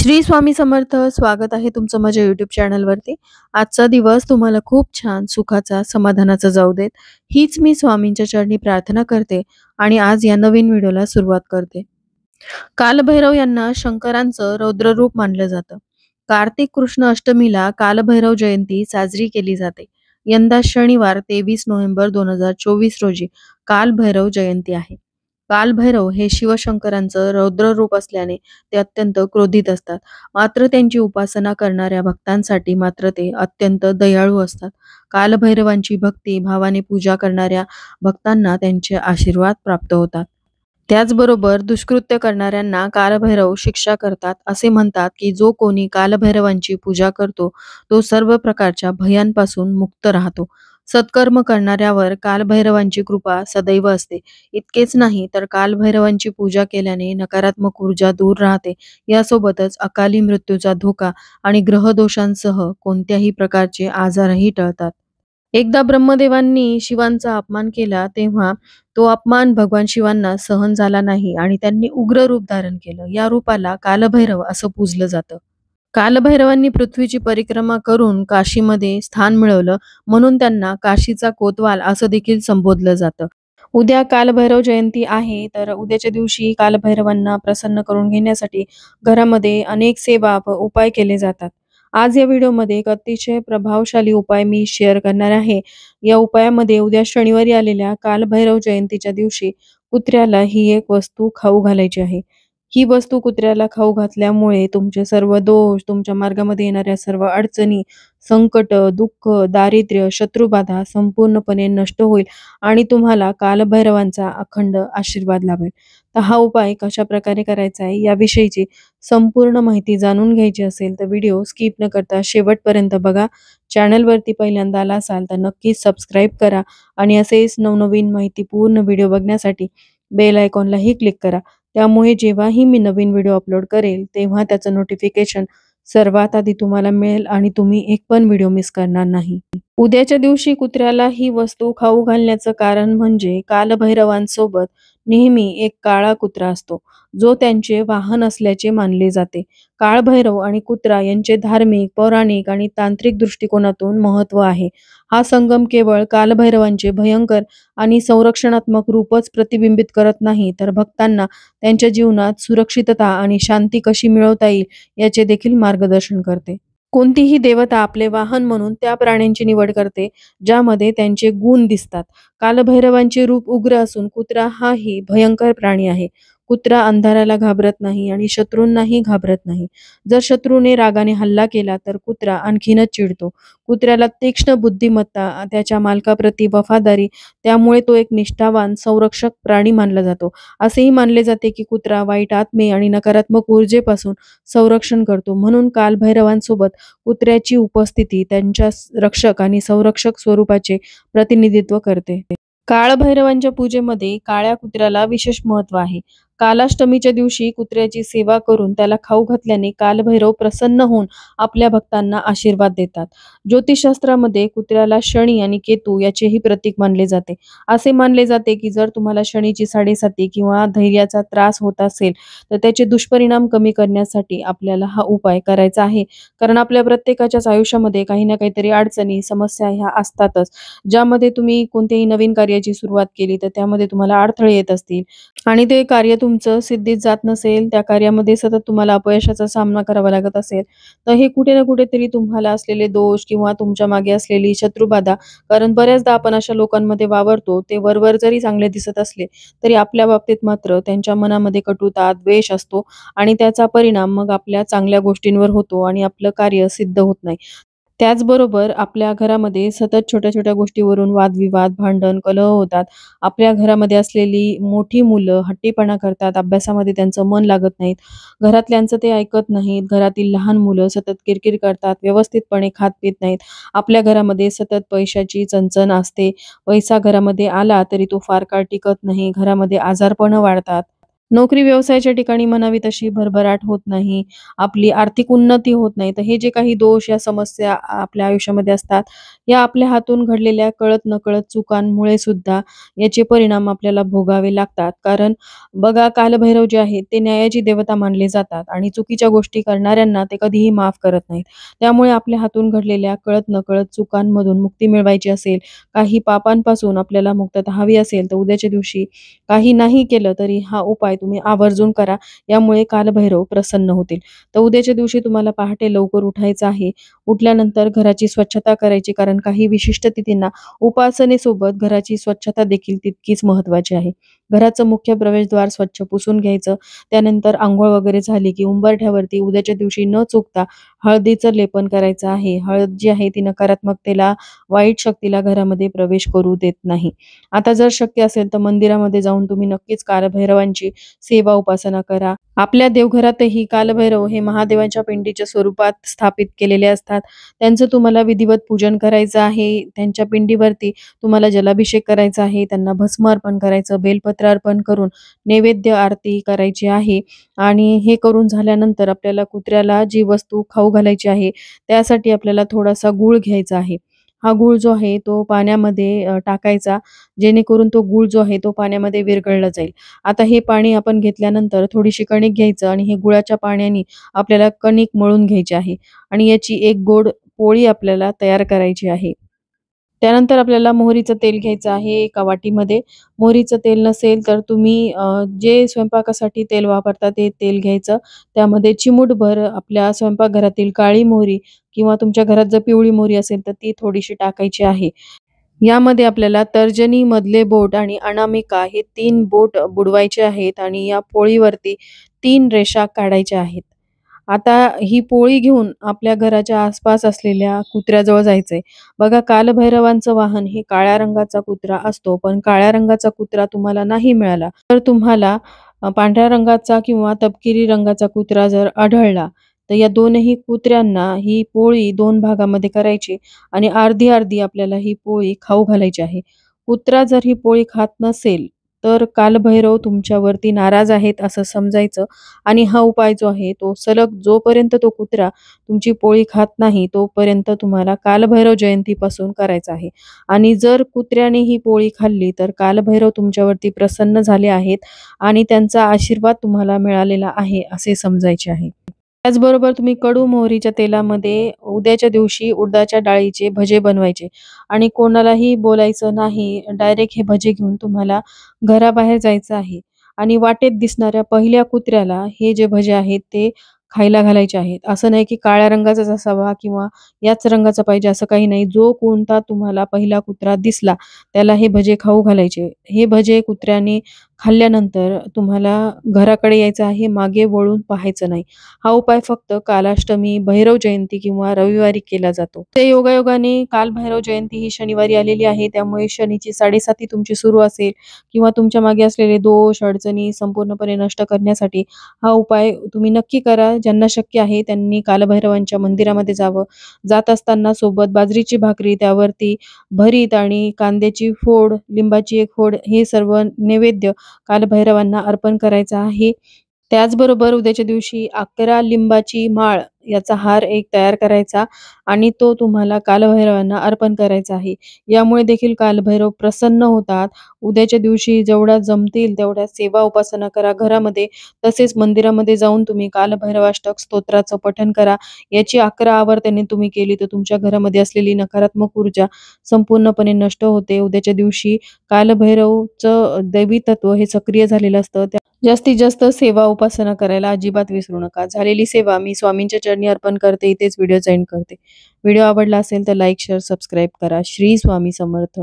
श्री स्वामी समर्थ. स्वागत आहे तुमचं माझ्या YouTube चॅनलवरती. आजचा दिवस तुम्हाला खूप छान, सुखाचा, समाधानाचा जाऊ देत. हीच मी स्वामींच्या चरणी प्रार्थना करते आणि आज या नवीन व्हिडिओला सुरुवात करते. कालभैरव यांना शंकरांचं रौद्ररूप मानलं जातं. कार्तिक कृष्ण अष्टमीला कालभैरव जयंती साजरी केली जाते. यंदा शनिवार 23 नोव्हेंबर 2024 रोजी कालभैरव जयंती आहे. कालभैरव हे शिवशंकरांचं रौद्र रूप असल्याने ते अत्यंत क्रोधित असतात. मात्र त्यांची उपासना करणाऱ्या भक्तांसाठी मात्र ते अत्यंत दयाळू असतात. कालभैरवांची भक्ती भावाने पूजा करणाऱ्या भक्तांना त्यांचे आशीर्वाद प्राप्त होतात. त्याचबरोबर दुष्कृत्य करणाऱ्यांना कालभैरव शिक्षा करतात. असे म्हणतात की जो कोणी कालभैरवांची पूजा करतो तो सर्व प्रकारच्या भयांपासून मुक्त राहतो. सत्कर्म करणाऱ्यावर कालभैरवांची कृपा सदैव असते. इतकेच नाही तर कालभैरवांची पूजा केल्याने नकारात्मक ऊर्जा दूर राहते. यासोबतच अकाली मृत्यूचा धोका आणि ग्रहदोषांसह कोणत्याही प्रकारचे आजारही टळतात. एकदा ब्रह्मदेवांनी शिवांचा अपमान केला तेव्हा तो अपमान भगवान शिवांना सहन झाला नाही आणि त्यांनी उग्र रूप धारण केलं. या रूपाला कालभैरव असं पूजलं जातं. कालभैरवांनी पृथ्वीची परिक्रमा करून काशीमध्ये स्थान मिळवलं, म्हणून त्यांना काशीचा कोतवाल असं देखील संबोधलं जातं. उद्या कालभैरव जयंती आहे, तर उद्याच्या दिवशी कालभैरवांना प्रसन्न करून घेण्यासाठी घरामध्ये अनेक सेवा व उपाय केले जातात. आज या व्हिडिओमध्ये एक अतिशय प्रभावशाली उपाय मी शेअर करणार आहे. या उपायामध्ये उद्या शनिवारी आलेल्या कालभैरव जयंतीच्या दिवशी कुत्र्याला ही एक वस्तू खाऊ घालायची आहे. ही वस्तू कुत्र्याला खाऊ घातल्यामुळे तुमचे सर्व दोष, तुमच्या मार्गामध्ये येणाऱ्या सर्व अडचणी, संकट, दुःख, दारिद्र्य, शत्रुबाधा संपूर्णपणे नष्ट होईल आणि तुम्हाला कालभैरवांचा अखंड आशीर्वाद लाभेल. तर हा उपाय कशाप्रकारे करायचा आहे याविषयीची संपूर्ण माहिती जाणून घ्यायची असेल तर व्हिडिओ स्किप न करता शेवटपर्यंत बघा. चॅनलवरती पहिल्यांदा आला असाल तर नक्कीच सबस्क्राईब करा आणि असेच नवनवीन माहितीपूर्ण व्हिडिओ बघण्यासाठी बेल आयकॉनलाही क्लिक करा. त्यामुळे जेव्हाही मी नवीन व्हिडिओ अपलोड करेल तेव्हा त्याचं नोटिफिकेशन सर्वात आधी तुम्हाला मिळेल आणि तुम्ही एक पण व्हिडिओ मिस करणार नाही. उद्याच्या दिवशी कुत्र्याला ही वस्तू खाऊ घालण्याचं कारण म्हणजे कालभैरवांसोबत नेहमी एक काळा कुत्रा असतो, जो त्यांचे वाहन असल्याचे मानले जाते. काळभैरव आणि कुत्रा यांचे धार्मिक, पौराणिक आणि तांत्रिक दृष्टिकोनातून महत्त्व आहे. हा संगम केवळ कालभैरवांचे भयंकर आणि संरक्षणात्मक रूपच प्रतिबिंबित करत नाही, तर भक्तांना त्यांच्या जीवनात सुरक्षितता आणि शांती कशी मिळवता येईल याचे देखील मार्गदर्शन करते. कोणतीही देवता आपले वाहन म्हणून त्या प्राण्यांची निवड करते ज्यामध्ये त्यांचे गुण दिसतात. कालभैरवांचे रूप उग्र असून कुत्रा हाही भयंकर प्राणी आहे. कुत्रा अंधाराला घाबरत नाही आणि शत्रूंनाही घाबरत नाही. जर शत्रूने रागाने हल्ला केला तर कुत्रा आणखीनच चिडतो. कुत्र्याला तीक्ष्ण बुद्धिमत्ता, त्याच्या मालकाप्रती वफादारी, त्यामुळे तो एक निष्ठावान संरक्षक प्राणी मानला जातो. असेही मानले जाते की कुत्रा वाईट आत्मे आणि नकारात्मक ऊर्जेपासून संरक्षण करतो. म्हणून कालभैरवांसोबत कुत्र्याची उपस्थिती त्यांच्या रक्षक आणि संरक्षक स्वरूपाचे प्रतिनिधित्व करते. काळभैरवांच्या पूजेमध्ये काळ्या कुत्र्याला विशेष महत्त्व आहे. कालाष्टमीच्या दिवशी कुत्र्याची सेवा करून त्याला खाऊ घातल्याने कालभैरव प्रसन्न होऊन आपल्या भक्तांना आशीर्वाद देतात. ज्योतिषशास्त्रामध्ये कुत्र्याला शनी आणि केतू याचेही प्रतीक मानले जाते. असे मानले जाते की जर तुम्हाला शनीची साडेसाती किंवा धैर्याचा त्रास होत असेल तर त्याचे दुष्परिणाम कमी करण्यासाठी आपल्याला हा उपाय करायचा आहे. कारण आपल्या प्रत्येकाच्याच आयुष्यामध्ये काही ना काहीतरी अडचणी, समस्या ह्या असतातच. ज्यामध्ये तुम्ही कोणत्याही नवीन कार्याची सुरुवात केली तर त्यामध्ये तुम्हाला अडथळे येत असतील आणि ते कार्य तुमचं सिद्धीत जात नसेल, त्या कार्यामध्ये सतत तुम्हाला अपयशाचा सामना करावा लागत असेल, तर हे कुठे ना कुठेतरी तुम्हाला असलेले दोष किंवा तुमच्या मागे असलेली शत्रुबाधा. कारण बऱ्याचदा आपण अशा लोकांमध्ये वावरतो, ते वरवर जरी चांगले दिसत असले तरी आपल्या बाबतीत मात्र त्यांच्या मनामध्ये कटुता, द्वेष असतो आणि त्याचा परिणाम मग आपल्या चांगल्या गोष्टींवर होतो आणि आपलं कार्य सिद्ध होत नाही. त्याचबरोबर आपल्या घरामध्ये सतत छोट्या-छोट्या गोष्टीवरून वादविवाद, भांडण, कलह होतात. आपल्या घरामध्ये असलेली मोठी मुलं हट्टीपणा करतात, अभ्यासामध्ये त्यांचं मन लागत नाहीत. घरातल्यांचं ते ऐकत नाहीत. घरातील लहान मुलं सतत किरकिर करतात, व्यवस्थितपणे खात-पीत नाहीत. आपल्या घरामध्ये सतत पैशाची चणचण असते. पैसा घरामध्ये आला तरी तो फार काळ टिकत नाही. घरामध्ये आजारपणं वाढतात. नोकरी व्यवसायाच्या ठिकाणी म्हणावी तशी भरभराट होत नाही, आपली आर्थिक उन्नती होत नाही. तर हे जे काही दोष या समस्या आपल्या आयुष्यामध्ये असतात, या आपल्या हातून घडलेल्या कळत-नकळत चुकांमुळे सुद्धा याचे परिणाम आपल्याला भोगावे लागतात. कारण बघा कालभैरव जे आहेत ते न्यायाची देवता मानले जातात आणि चुकीच्या गोष्टी करणाऱ्यांना ते कधीही माफ करत नाहीत. त्यामुळे आपल्या हातून घडलेल्या कळत-नकळत चुकांमधून मुक्ती मिळवायची असेल, काही पापांपासून आपल्याला मुक्तता हवी असेल, तर उद्याच्या दिवशी काही नाही केलं तरी हा उपाय तुम्ही आवर्जून करा. यामुळे कालभैरव प्रसन्न होतील. तर उद्याच्या दिवशी तुम्हाला पहाटे लवकर उठायचं आहे. उठल्यानंतर घराची स्वच्छता करायची कारण काही विशिष्ट तिथींना उपासनेसोबत घराची स्वच्छता देखील तितकीच महत्त्वाची आहे. घराचं मुख्य प्रवेशद्वार स्वच्छ पुसून घ्यायचं. त्यानंतर अंघोळ वगैरे झाली की उंबरठ्यावरती उद्याच्या दिवशी न चुकता हळदीचं लेपन करायचं आहे. हळद जी आहे ती नकारात्मकतेला, वाईट शक्तीला घरामध्ये प्रवेश करू देत नाही. आता जर शक्य असेल तर मंदिरामध्ये जाऊन तुम्ही नक्कीच कालभैरवांची सेवा उपासना करा. आपल्या देवघरातही कालभैरव हे महादेवांच्या पिंडीच्या स्वरूपात स्थापित केलेले असतात. त्यांचं तुम्हाला विधिवत पूजन करायचं आहे. त्यांच्या पिंडीवरती तुम्हाला जलाभिषेक करायचा आहे. त्यांना भस्म अर्पण करायचं, बेलपत्र अर्पण करून नैवेद्य आरती करायची आहे आणि हे करून झाल्यानंतर आपल्याला कुत्र्याला जी वस्तू खाऊ घालायची आहे, त्यासाठी आपल्याला थोडासा गूळ घ्यायचा आहे. हा गूळ जो आहे तो पाण्यामध्ये टाकायचा, जेणेकरून तो गूळ जो आहे तो पाण्यामध्ये विरघळला जाईल. आता हे पाणी आपण घेतल्यानंतर थोडीशी कणिक घ्यायचं आणि हे गुळाच्या पाण्याने आपल्याला कणिक मळून घ्यायची आहे आणि याची एक गोड पोळी आपल्याला तयार करायची आहे. त्यानंतर आपल्याला मोहरीचं तेल घ्यायचं आहे एका वाटीमध्ये. मोहरीचं तेल नसेल तर तुम्ही जे स्वयंपाकासाठी तेल वापरता ते तेल घ्यायचं. त्यामध्ये चिमूटभर आपल्या स्वयंपाकघरातील काळी मोहरी किंवा तुमच्या घरात जर पिवळी मोहरी असेल तर ती थोडीशी टाकायची आहे. यामध्ये आपल्याला तर्जनी मधले बोट आणि अनामिका हे 3 बोट बुडवायचे आहेत आणि या पोळीवरती 3 रेषा काढायच्या आहेत. आता ही पोळी घेऊन आपल्या घराच्या आसपास असलेल्या कुत्र्याजवळ जायचंय. बघा कालभैरवांचं वाहन हे काळ्या रंगाचा कुत्रा असतो, पण काळ्या रंगाचा कुत्रा तुम्हाला नाही मिळाला, तर तुम्हाला पांढऱ्या रंगाचा किंवा तपकिरी रंगाचा कुत्रा जर आढळला, तर या दोनही कुत्र्यांना ही पोळी 2 भागामध्ये करायची आणि अर्धी-अर्धी आपल्याला ही पोळी खाऊ घालायची आहे. कुत्रा जर ही पोळी खात नसेल, तर कालभैरव तुमच्यावरती नाराज आहेत असं समजायचं आणि हा उपाय जो आहे तो सलग जोपर्यंत तो कुत्रा तुमची पोळी खात नाही, तोपर्यंत तुम्हाला कालभैरव जयंतीपासून करायचा आहे. आणि जर कुत्र्याने ही पोळी खाल्ली, तर कालभैरव तुमच्यावरती प्रसन्न झाले आहेत आणि त्यांचा आशीर्वाद तुम्हाला मिळालेला आहे असे समजायचे आहे. त्याचबरोबर तुम्ही कडू मोहरीच्या तेलामध्ये उद्याच्या दिवशी उडदाच्या डाळीचे भजे बनवायचे आणि कोणालाही बोलायचं नाही. डायरेक्ट हे भजे घेऊन तुम्हाला घराबाहेर जायचं आहे आणि वाटेत दिसणाऱ्या पहिल्या कुत्र्याला हे जे भजे आहेत ते खायला घालायचे आहेत. असं नाही की काळ्या रंगाचाच असावा किंवा याच रंगाचा पाहिजे असं काही नाही. जो कोणता तुम्हाला पहिला कुत्रा दिसला त्याला हे भजे खाऊ घालायचे. हे भजे कुत्र्याने खाल्ल्यानंतर तुम्हाला घराकडे यायचं आहे, मागे वळून पाहायचं नाही. हा उपाय फक्त कालाष्टमी, भैरव जयंती किंवा रविवारी केला जातो. ते योगायोगाने काल भैरव जयंती ही शनिवारी आलेली आहे. त्यामुळे शनीची 7:30 तुमची सुरू असेल किंवा तुमच्या मागे असलेले दोष, अडचणी संपूर्णपणे नष्ट करण्यासाठी हा उपाय तुम्ही नक्की करा. ज्यांना शक्य आहे त्यांनी कालभैरवांच्या मंदिरामध्ये जावं. जात असताना सोबत बाजरीची भाकरी, त्यावरती भरीत आणि कांद्याची फोड, लिंबाची एक फोड हे सर्व नैवेद्य कालभैरवांना अर्पण करायचं आहे. त्याचबरोबर उद्याच्या दिवशी 11 लिंबाची माळ याचा हार एक तयार करायचा आणि तो तुम्हाला कालभैरवांना अर्पण करायचा आहे. यामुळे देखील कालभैरव प्रसन्न होतात. उद्याच्या दिवशी जेवढ्या जमतील तेवढ्या सेवा उपासना करा घरामध्ये. तसेच मंदिरामध्ये जाऊन तुम्ही कालभैरवाष्टक स्तोत्राचं पठण करा. याची 11 आवर्तने तुम्ही केली तर तुमच्या घरामध्ये असलेली नकारात्मक ऊर्जा संपूर्णपणे नष्ट होते. उद्याच्या दिवशी कालभैरवचं दैवी तत्व हे सक्रिय झालेलं असतं. जास्तीत जास्त सेवा उपासना करायला अजिबात विसरू नका. झालेली सेवा मी स्वामींच्या चरणी अर्पण करते. इथेच व्हिडिओ एंड करते. व्हिडिओ आवडला असेल तर लाईक, शेअर, सबस्क्राईब करा. श्री स्वामी समर्थ.